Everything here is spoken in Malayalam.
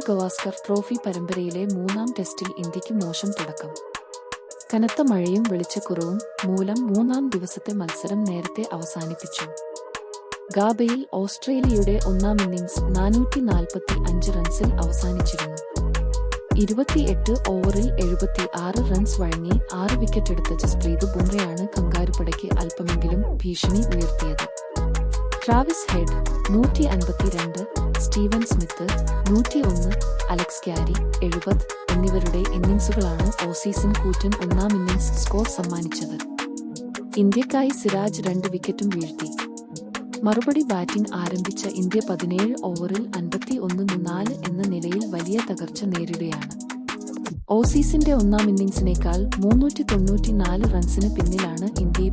ഗവാസ്കർ ട്രോഫി പരമ്പരയിലെ മൂന്നാം ടെസ്റ്റിൽ ഇന്ത്യക്ക് മോശം തുടക്കം. കനത്ത മഴയും വെളിച്ചക്കുറവും മൂലം മൂന്നാം ദിവസത്തെ മത്സരം നേരത്തെ അവസാനിപ്പിച്ചു. ഗാബയിൽ ഓസ്ട്രേലിയയുടെ ഒന്നാം ഇന്നിംഗ്സ് 445 റൺസിൽ അവസാനിച്ചിരുന്നു. 28 ഓവറിൽ 76 റൺസ് വഴങ്ങി 6 വിക്കറ്റെടുത്ത ജസ്പ്രീത് ബുംറയാണ് കങ്കാരുപടയ്ക്ക് അല്പമെങ്കിലും ഭീഷണി ഉയർത്തിയത്. Travis head 152, Steven Smith 101, Alex Carey 70 എന്നിവരുടെ ഇന്നിംഗ്സുകളാണ് ഓസീസിന് കൂറ്റൻ ഒന്നാം ഇന്നിംഗ്സ് സ്കോർ സമ്മാനിച്ചത്. ഇന്ത്യക്കായി സിറാജ് 2 വിക്കറ്റും വീഴ്ത്തി. മറുപടി ബാറ്റിംഗ് ആരംഭിച്ച ഇന്ത്യ 17 ഓവറിൽ 51-4 എന്ന നിലയിൽ വലിയ തകർച്ച നേരിടുകയാണ്. ഓസീസിന്റെ ഒന്നാം ഇന്നിംഗ്സിനേക്കാൾ 394 റൺസിന് പിന്നിലാണ് ഇന്ത്യയും